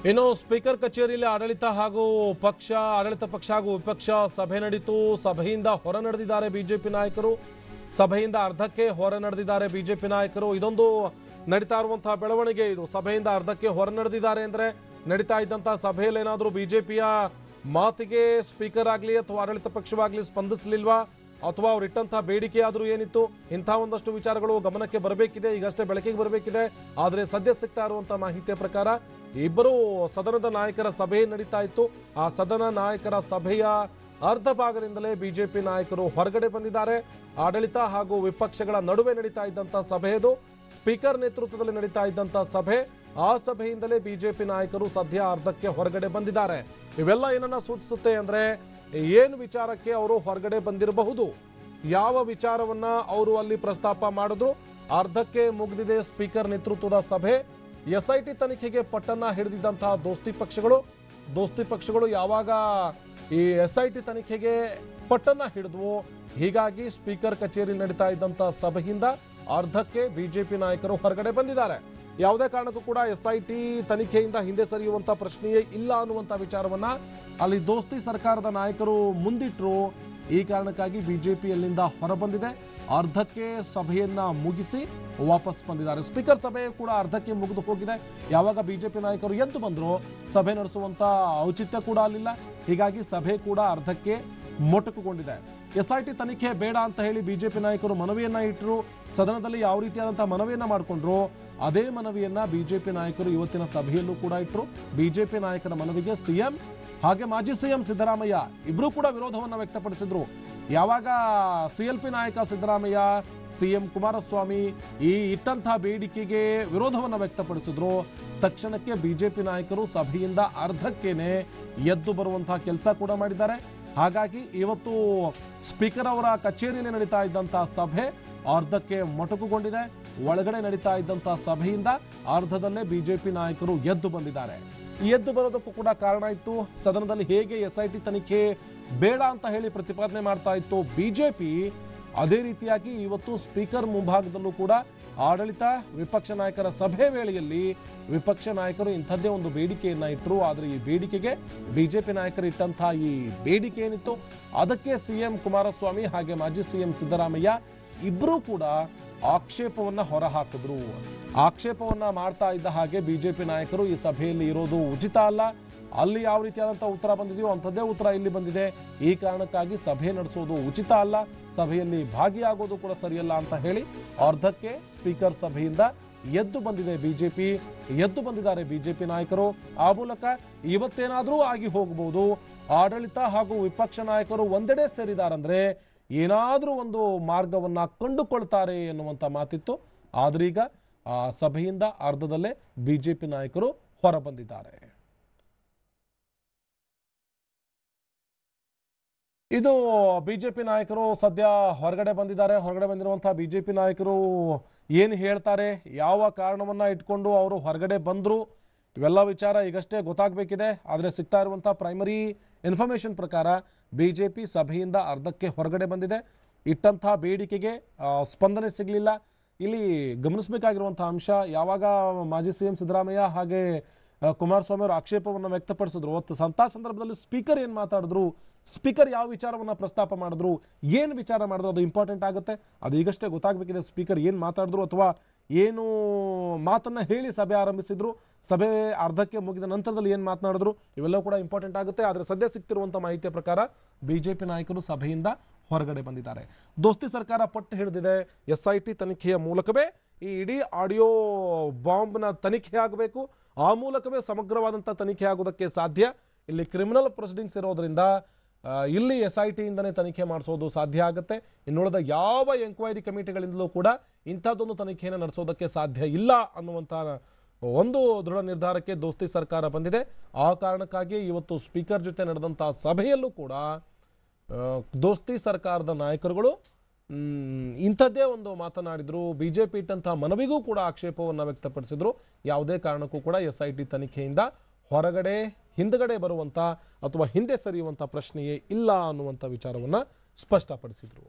ಇನ್ನು ಸ್ಪೀಕರ್ ಕಚೇರಿಯಲ್ಲಿ ಆಡಳಿತ ಪಕ್ಷ ಹಾಗೂ ವಿಪಕ್ಷ ಸಭೆ ನಡೆಯಿತು. ಸಭೆಯಿಂದ ಹೊರ ನಡೆದಿದ್ದಾರೆ ಬಿಜೆಪಿ ನಾಯಕರು. ಸಭೆಯಿಂದ ಅರ್ಧಕ್ಕೆ ಹೊರ ನಡೆದಿದ್ದಾರೆ ಬಿಜೆಪಿ ನಾಯಕರು. ಇದೊಂದು ನಡೀತಾ ಇರುವಂತಹ ಬೆಳವಣಿಗೆ. ಇದು ಸಭೆಯಿಂದ ಅರ್ಧಕ್ಕೆ ಹೊರ ನಡೆದಿದ್ದಾರೆ ಅಂದ್ರೆ ನಡೀತಾ ಇದ್ದಂತಹ ಸಭೆಯಲ್ಲಿ ಏನಾದರೂ ಬಿಜೆಪಿಯ ಮಾತಿಗೆ ಸ್ಪೀಕರ್ ಆಗಲಿ ಅಥವಾ ಆಡಳಿತ ಪಕ್ಷವಾಗಲಿ ಸ್ಪಂದಿಸಲಿಲ್ವಾ, ಅಥವಾ ಅವ್ರು ಇಟ್ಟಂತಹ ಬೇಡಿಕೆ ಆದರೂ ಏನಿತ್ತು, ಇಂಥ ಒಂದಷ್ಟು ವಿಚಾರಗಳು ಗಮನಕ್ಕೆ ಬರಬೇಕಿದೆ, ಈಗಷ್ಟೇ ಬೆಳಕಿಗೆ ಬರಬೇಕಿದೆ. ಆದರೆ ಸದ್ಯ ಸಿಗ್ತಾ ಇರುವಂತಹ ಮಾಹಿತಿಯ ಪ್ರಕಾರ ಇಬ್ಬರು ಸದನದ ನಾಯಕರ ಸಭೆ ನಡೀತಾ ಇತ್ತು. ಆ ಸದನ ನಾಯಕರ ಸಭೆಯ ಅರ್ಧ ಭಾಗದಿಂದಲೇ ಬಿಜೆಪಿ ನಾಯಕರು ಹೊರಗಡೆ ಬಂದಿದ್ದಾರೆ. ಆಡಳಿತ ಹಾಗೂ ವಿಪಕ್ಷಗಳ ನಡುವೆ ನಡೀತಾ ಇದ್ದಂತಹ ಸಭೆ ಇದು. ಸ್ಪೀಕರ್ ನೇತೃತ್ವದಲ್ಲಿ ನಡೀತಾ ಇದ್ದಂತಹ ಸಭೆ, ಆ ಸಭೆಯಿಂದಲೇ ಬಿಜೆಪಿ ನಾಯಕರು ಸದ್ಯ ಅರ್ಧಕ್ಕೆ ಹೊರಗಡೆ ಬಂದಿದ್ದಾರೆ. ಇವೆಲ್ಲ ಏನನ್ನ ಸೂಚಿಸುತ್ತೆ ಅಂದ್ರೆ, ಏನು ವಿಚಾರಕ್ಕೆ ಅವರು ಹೊರಗಡೆ ಬಂದಿರಬಹುದು, ಯಾವ ವಿಚಾರವನ್ನ ಅವರು ಅಲ್ಲಿ ಪ್ರಸ್ತಾಪ ಮಾಡಿದ್ರು. ಅರ್ಧಕ್ಕೆ ಮುಗಿದಿದೆ ಸ್ಪೀಕರ್ ನೇತೃತ್ವದ ಸಭೆ. SIT ತನಿಖೆಗೆ ಪಟ್ಟನ್ನ ಹಿಡಿದಿದ್ದಂತಹ ದೋಸ್ತಿ ಪಕ್ಷಗಳು ಯಾವಾಗ ಈ SIT ತನಿಖೆಗೆ ಪಟ್ಟನ್ನ ಹಿಡಿದ್ವು, ಹೀಗಾಗಿ ಸ್ಪೀಕರ್ ಕಚೇರಿ ನಡೀತಾ ಇದ್ದಂತಹ ಸಭೆಯಿಂದ ಅರ್ಧಕ್ಕೆ ಬಿಜೆಪಿ ನಾಯಕರು ಹೊರಗಡೆ ಬಂದಿದ್ದಾರೆ. ಯಾವುದೇ ಕಾರಣಕ್ಕೂ ಕೂಡ SIT ತನಿಖೆಯಿಂದ ಹಿಂದೆ ಸರಿಯುವಂತ ಪ್ರಶ್ನೆಯೇ ಇಲ್ಲ ಅನ್ನುವಂಥ ವಿಚಾರವನ್ನ ಅಲ್ಲಿ ದೋಸ್ತಿ ಸರ್ಕಾರದ ನಾಯಕರು ಮುಂದಿಟ್ಟರು. ಈ ಕಾರಣಕ್ಕಾಗಿ ಬಿಜೆಪಿ ಅಲ್ಲಿಂದ ಹೊರಬಂದಿದೆ. ಅರ್ಧಕ್ಕೆ ಸಭೆಯನ್ನ ಮುಗಿಸಿ ವಾಪಸ್ ಬಂದಿದ್ದಾರೆ. ಸ್ಪೀಕರ್ ಸಭೆ ಕೂಡ ಅರ್ಧಕ್ಕೆ ಮುಗಿದು ಹೋಗಿದೆ. ಯಾವಾಗ ಬಿಜೆಪಿ ನಾಯಕರು ಎದ್ದು ಬಂದ್ರು, ಸಭೆ ನಡೆಸುವಂತ ಔಚಿತ್ಯ ಕೂಡ ಅಲ್ಲಿಲ್ಲ. ಹೀಗಾಗಿ ಸಭೆ ಕೂಡ ಅರ್ಧಕ್ಕೆ ಮೊಟಕುಗೊಂಡಿದೆ. SIT ತನಿಖೆ ಬೇಡ ಅಂತ ಹೇಳಿ ಬಿಜೆಪಿ ನಾಯಕರು ಮನವಿಯನ್ನ ಇಟ್ಟರು. ಸದನದಲ್ಲಿ ಯಾವ ರೀತಿಯಾದಂತಹ ಮನವಿಯನ್ನ ಮಾಡಿಕೊಂಡ್ರು, ಅದೇ ಮನವಿಯನ್ನ ಬಿಜೆಪಿ ನಾಯಕರು ಇವತ್ತಿನ ಸಭೆಯಲ್ಲೂ ಕೂಡ ಇಟ್ಟರು. ಬಿಜೆಪಿ ನಾಯಕರ ಮನವಿಗೆ ಸಿಎಂ ಹಾಗೆ ಮಾಜಿ ಸಿಎಂ ಸಿದ್ದರಾಮಯ್ಯ ಇಬ್ರು ಕೂಡ ವಿರೋಧವನ್ನ ವ್ಯಕ್ತಪಡಿಸಿದ್ರು. ಯಾವಾಗ CLP ನಾಯಕ ಸಿದ್ದರಾಮಯ್ಯ, ಸಿಎಂ ಕುಮಾರಸ್ವಾಮಿ ಈ ಇಟ್ಟಂತಹ ಬೇಡಿಕೆಗೆ ವಿರೋಧವನ್ನ ವ್ಯಕ್ತಪಡಿಸಿದ್ರು, ತಕ್ಷಣಕ್ಕೆ ಬಿಜೆಪಿ ನಾಯಕರು ಸಭೆಯಿಂದ ಅರ್ಧಕ್ಕೇನೆ ಎದ್ದು ಬರುವಂತಹ ಕೆಲಸ ಕೂಡ ಮಾಡಿದ್ದಾರೆ. ಹಾಗಾಗಿ ಇವತ್ತು ಸ್ಪೀಕರ್ ಅವರ ಕಚೇರಿಯಲ್ಲಿ ನಡೀತಾ ಇದ್ದಂತಹ ಸಭೆ ಅರ್ಧಕ್ಕೆ ಮೊಟಕುಗೊಂಡಿದೆ. ಒಳಗಡೆ ನಡೀತಾ ಇದ್ದಂತಹ ಸಭೆಯಿಂದ ಅರ್ಧದಲ್ಲೇ ಬಿಜೆಪಿ ನಾಯಕರು ಎದ್ದು ಬಂದಿದ್ದಾರೆ. ಈ ಎದ್ದು ಬರೋದಕ್ಕೂ ಕೂಡ ಕಾರಣ ಇತ್ತು. ಸದನದಲ್ಲಿ ಹೇಗೆ SIT ತನಿಖೆ ಬೇಡ ಅಂತ ಹೇಳಿ ಪ್ರತಿಪಾದನೆ ಮಾಡ್ತಾ ಇತ್ತು ಬಿಜೆಪಿ, ಅದೇ ರೀತಿಯಾಗಿ ಇವತ್ತು ಸ್ಪೀಕರ್ ಮುಂಭಾಗದಲ್ಲೂ ಕೂಡ ಆಡಳಿತ ವಿಪಕ್ಷ ನಾಯಕರ ಸಭೆ ವೇಳೆಯಲ್ಲಿ ವಿಪಕ್ಷ ನಾಯಕರು ಇಂಥದ್ದೇ ಒಂದು ಬೇಡಿಕೆಯನ್ನ ಇಟ್ಟರು. ಆದರೆ ಈ ಬೇಡಿಕೆಗೆ ಬಿಜೆಪಿ ನಾಯಕರು ಇಟ್ಟಂತಹ ಈ ಬೇಡಿಕೆ ಏನಿತ್ತು, ಅದಕ್ಕೆ ಸಿಎಂ ಕುಮಾರಸ್ವಾಮಿ ಹಾಗೆ ಮಾಜಿ ಸಿಎಂ ಸಿದ್ದರಾಮಯ್ಯ ಇಬ್ಬರೂ ಕೂಡ ಆಕ್ಷೇಪವನ್ನ ಹೊರಹಾಕಿದ್ರು. ಆಕ್ಷೇಪವನ್ನ ಮಾಡ್ತಾ ಇದ್ದ ಹಾಗೆ ಬಿಜೆಪಿ ನಾಯಕರು ಈ ಸಭೆಯಲ್ಲಿ ಇರೋದು ಉಚಿತ ಅಲ್ಲ, ಅಲ್ಲಿ ಯಾವ ರೀತಿಯಾದಂತಹ ಉತ್ತರ ಬಂದಿದೆಯೋ ಅಂಥದ್ದೇ ಉತ್ತರ ಇಲ್ಲಿ ಬಂದಿದೆ, ಈ ಕಾರಣಕ್ಕಾಗಿ ಸಭೆ ನಡೆಸೋದು ಉಚಿತ ಅಲ್ಲ, ಸಭೆಯಲ್ಲಿ ಭಾಗಿಯಾಗೋದು ಕೂಡ ಸರಿಯಲ್ಲ ಅಂತ ಹೇಳಿ ಅರ್ಧಕ್ಕೆ ಸ್ಪೀಕರ್ ಸಭೆಯಿಂದ ಎದ್ದು ಬಂದಿದ್ದಾರೆ ಬಿಜೆಪಿ ನಾಯಕರು. ಆ ಮೂಲಕ ಇವತ್ತೇನಾದ್ರೂ ಆಗಿ ಹೋಗಬಹುದು. ಆಡಳಿತ ಹಾಗೂ ವಿಪಕ್ಷ ನಾಯಕರು ಒಂದೆಡೆ ಸೇರಿದಾರಂದ್ರೆ ಏನಾದ್ರೂ ಒಂದು ಮಾರ್ಗವನ್ನ ಕಂಡುಕೊಳ್ತಾರೆ ಎನ್ನುವಂತ ಮಾತಿತ್ತು. ಆದ್ರೀಗ ಆ ಸಭೆಯಿಂದ ಅರ್ಧದಲ್ಲೇ ಬಿಜೆಪಿ ನಾಯಕರು ಹೊರಬಂದಿದ್ದಾರೆ. ಇದು ಬಿಜೆಪಿ ನಾಯಕರು ಸದ್ಯ ಹೊರಗಡೆ ಬಂದಿದ್ದಾರೆ. ಹೊರಗಡೆ ಬಂದಿರುವಂತಹ ಬಿಜೆಪಿ ನಾಯಕರು ಏನು ಹೇಳ್ತಾರೆ, ಯಾವ ಕಾರಣವನ್ನ ಇಟ್ಕೊಂಡು ಅವರು ಹೊರಗಡೆ ಬಂದ್ರು, ಇವೆಲ್ಲ ವಿಚಾರ ಈಗಷ್ಟೇ ಗೊತ್ತಾಗಬೇಕಿದೆ. ಆದರೆ ಸಿಗ್ತಾ ಇರುವಂತಹ ಪ್ರೈಮರಿ ಇನ್ಫಾರ್ಮೇಶನ್ ಪ್ರಕಾರ ಬಿಜೆಪಿ ಸಭೆಯಿಂದ ಅರ್ಧಕ್ಕೆ ಹೊರಗಡೆ ಬಂದಿದೆ. ಇಟ್ಟಂತಹ ಬೇಡಿಕೆಗೆ ಸ್ಪಂದನೆ ಸಿಗಲಿಲ್ಲ. ಇಲ್ಲಿ ಗಮನಿಸಬೇಕಾಗಿರುವಂತಹ ಅಂಶ, ಯಾವಾಗ ಮಾಜಿ ಸಿಎಂ ಸಿದ್ದರಾಮಯ್ಯ ಹಾಗೆ ಕುಮಾರಸ್ವಾಮಿ ಅವರು ಆಕ್ಷೇಪವನ್ನು ವ್ಯಕ್ತಪಡಿಸಿದ್ರು, ಅಂತಹ ಸಂದರ್ಭದಲ್ಲಿ ಸ್ಪೀಕರ್ ಏನು ಮಾತಾಡಿದ್ರು, ಸ್ಪೀಕರ್ ಯಾವ ವಿಚಾರವನ್ನ ಪ್ರಸ್ತಾಪ ಮಾಡಿದ್ರು, ಏನು ವಿಚಾರ ಮಾಡಿದ್ರು, ಅದು ಇಂಪಾರ್ಟೆಂಟ್ ಆಗುತ್ತೆ. ಅದು ಈಗಷ್ಟೇ ಗೊತ್ತಾಗಬೇಕಿದೆ. ಸ್ಪೀಕರ್ ಏನು ಮಾತಾಡಿದ್ರು ಅಥವಾ ಏನು ಮಾತನ್ನ ಹೇಳಿ ಸಭೆ ಆರಂಭಿಸಿದ್ರು, ಸಭೆ ಅರ್ಧಕ್ಕೆ ಮುಗಿದ ನಂತರದಲ್ಲಿ ಏನು ಮಾತನಾಡಿದ್ರು, ಇವೆಲ್ಲ ಕೂಡ ಇಂಪಾರ್ಟೆಂಟ್ ಆಗುತ್ತೆ. ಆದರೆ ಸದ್ಯ ಸಿಗ್ತಿರುವಂಥ ಮಾಹಿತಿಯ ಪ್ರಕಾರ ಬಿಜೆಪಿ ನಾಯಕರು ಸಭೆಯಿಂದ ಹೊರಗಡೆ ಬಂದಿದ್ದಾರೆ. ದೋಸ್ತಿ ಸರ್ಕಾರ ಪಟ್ಟು ಹಿಡಿದಿದೆ. SIT ತನಿಖೆಯ ಮೂಲಕವೇ ಈ ಇಡೀ ಆಡಿಯೋ ಬಾಂಬ್ನ ತನಿಖೆ ಆಗಬೇಕು, ಆ ಮೂಲಕವೇ ಸಮಗ್ರವಾದಂಥ ತನಿಖೆ ಆಗೋದಕ್ಕೆ ಸಾಧ್ಯ. ಇಲ್ಲಿ ಕ್ರಿಮಿನಲ್ ಪ್ರೊಸೀಡಿಂಗ್ಸ್ ಇರೋದ್ರಿಂದ ಇಲ್ಲಿ SIT ಇಂದನೇ ತನಿಖೆ ಮಾಡಿಸೋದು ಸಾಧ್ಯ ಆಗುತ್ತೆ. ಇನ್ನುಳಿದ ಯಾವ ಎಂಕ್ವೈರಿ ಕಮಿಟಿಗಳಿಂದಲೂ ಕೂಡ ಇಂಥದ್ದೊಂದು ತನಿಖೆಯನ್ನು ನಡೆಸೋದಕ್ಕೆ ಸಾಧ್ಯ ಇಲ್ಲ ಅನ್ನುವಂಥ ಒಂದು ದೃಢ ನಿರ್ಧಾರಕ್ಕೆ ದೋಸ್ತಿ ಸರ್ಕಾರ ಬಂದಿದೆ. ಆ ಕಾರಣಕ್ಕಾಗಿ ಇವತ್ತು ಸ್ಪೀಕರ್ ಜೊತೆ ನಡೆದಂಥ ಸಭೆಯಲ್ಲೂ ಕೂಡ ದೋಸ್ತಿ ಸರ್ಕಾರದ ನಾಯಕರುಗಳು ಇಂಥದ್ದೇ ಒಂದು ಮಾತನಾಡಿದ್ರು. ಬಿಜೆಪಿ ಇಟ್ಟಂತಹ ಮನವಿಗೂ ಕೂಡ ಆಕ್ಷೇಪವನ್ನು ವ್ಯಕ್ತಪಡಿಸಿದ್ರು. ಯಾವುದೇ ಕಾರಣಕ್ಕೂ ಕೂಡ SIT ತನಿಖೆಯಿಂದ ಹಿಂದಗಡೆ ಬರುವಂಥ ಅಥವಾ ಹಿಂದೆ ಸರಿಯುವಂಥ ಪ್ರಶ್ನೆಯೇ ಇಲ್ಲ ಅನ್ನುವಂಥ ವಿಚಾರವನ್ನು ಸ್ಪಷ್ಟಪಡಿಸಿದರು.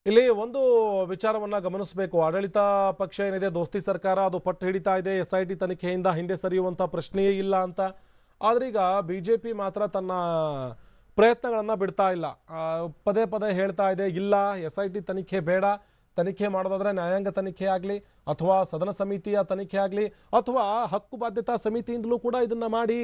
ಇಲ್ಲಿ ಒಂದು ವಿಚಾರವನ್ನ ಗಮನಿಸಬೇಕು. ಆಡಳಿತ ಪಕ್ಷ ಏನಿದೆ ದೋಸ್ತಿ ಸರ್ಕಾರ ಅದು ಪಟ್ಟು ಹಿಡಿತಾ ಇದೆ SIT ತನಿಖೆಯಿಂದ ಹಿಂದೆ ಸರಿಯುವಂತ ಪ್ರಶ್ನೆಯೇ ಇಲ್ಲ ಅಂತ. ಆದ್ರೀಗ ಬಿಜೆಪಿ ಮಾತ್ರ ತನ್ನ ಪ್ರಯತ್ನಗಳನ್ನ ಬಿಡ್ತಾ ಇಲ್ಲ. ಪದೇ ಪದೇ ಹೇಳ್ತಾ ಇದೆ ಇಲ್ಲ SIT ತನಿಖೆ ಬೇಡ, ತನಿಖೆ ಮಾಡೋದಾದ್ರೆ ನ್ಯಾಯಾಂಗ ತನಿಖೆ ಆಗಲಿ ಅಥವಾ ಸದನ ಸಮಿತಿಯ ತನಿಖೆ ಆಗಲಿ ಅಥವಾ ಹಕ್ಕು ಬಾಧ್ಯತಾ ಸಮಿತಿಯಿಂದಲೂ ಕೂಡ ಇದನ್ನ ಮಾಡಿ,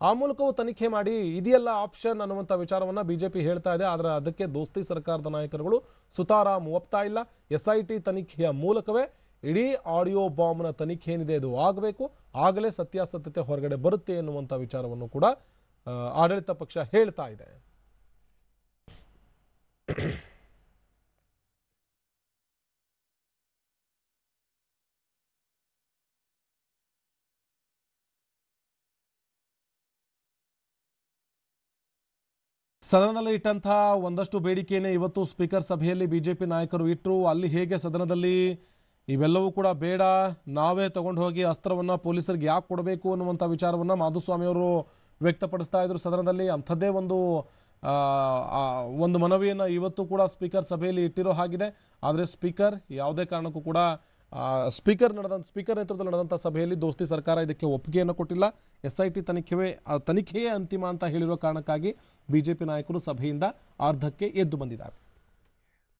ಆ ಮೂಲಕವೂ ತನಿಖೆ ಮಾಡಿ, ಇದೆಯಲ್ಲ ಆಪ್ಷನ್ ಅನ್ನುವಂಥ ವಿಚಾರವನ್ನು ಬಿಜೆಪಿ ಹೇಳ್ತಾ ಇದೆ. ಆದರೆ ಅದಕ್ಕೆ ದೋಸ್ತಿ ಸರ್ಕಾರದ ನಾಯಕರುಗಳು ಸುತಾರಾಮ್ ಒಪ್ತಾ ಇಲ್ಲ. SIT ತನಿಖೆಯ ಮೂಲಕವೇ ಇಡೀ ಆಡಿಯೋ ಬಾಂಬ್ನ ತನಿಖೆ ಏನಿದೆ ಅದು ಆಗಬೇಕು, ಆಗಲೇ ಸತ್ಯಾಸತ್ಯತೆ ಹೊರಗಡೆ ಬರುತ್ತೆ ಎನ್ನುವಂಥ ವಿಚಾರವನ್ನು ಕೂಡ ಆಡಳಿತ ಪಕ್ಷ ಹೇಳ್ತಾ ಇದೆ. ಸದನದಲ್ಲಿ ಇಟ್ಟಂತಹ ಒಂದಷ್ಟು ಬೇಡಿಕೆಯನ್ನೇ ಇವತ್ತು ಸ್ಪೀಕರ್ ಸಭೆಯಲ್ಲಿ ಬಿಜೆಪಿ ನಾಯಕರು ಇಟ್ಟರು. ಅಲ್ಲಿ ಹೇಗೆ ಸದನದಲ್ಲಿ ಇವೆಲ್ಲವೂ ಕೂಡ ಬೇಡ, ನಾವೇ ತಗೊಂಡು ಹೋಗಿ ಅಸ್ತ್ರವನ್ನು ಪೊಲೀಸರಿಗೆ ಯಾಕೆ ಕೊಡಬೇಕು ಅನ್ನುವಂಥ ವಿಚಾರವನ್ನು ಮಾಧುಸ್ವಾಮಿ ಅವರು ವ್ಯಕ್ತಪಡಿಸ್ತಾ ಇದ್ರು ಸದನದಲ್ಲಿ. ಅಂಥದ್ದೇ ಒಂದು ಮನವಿಯನ್ನು ಇವತ್ತು ಕೂಡ ಸ್ಪೀಕರ್ ಸಭೆಯಲ್ಲಿ ಇಟ್ಟಿರೋ ಹಾಗಿದೆ. ಆದರೆ ಸ್ಪೀಕರ್ ಯಾವುದೇ ಕಾರಣಕ್ಕೂ ಕೂಡ ಸ್ಪೀಕರ್ ನೇತೃತ್ವದಲ್ಲಿ ನಡೆದಂಥ ಸಭೆಯಲ್ಲಿ ದೋಸ್ತಿ ಸರ್ಕಾರ ಇದಕ್ಕೆ ಒಪ್ಪಿಗೆಯನ್ನು ಕೊಟ್ಟಿಲ್ಲ. SIT ತನಿಖೆಯೇ ಅಂತಿಮ ಅಂತ ಹೇಳಿರೋ ಕಾರಣಕ್ಕಾಗಿ ಬಿಜೆಪಿ ನಾಯಕರು ಸಭೆಯಿಂದ ಅರ್ಧಕ್ಕೆ ಎದ್ದು ಬಂದಿದ್ದಾರೆ.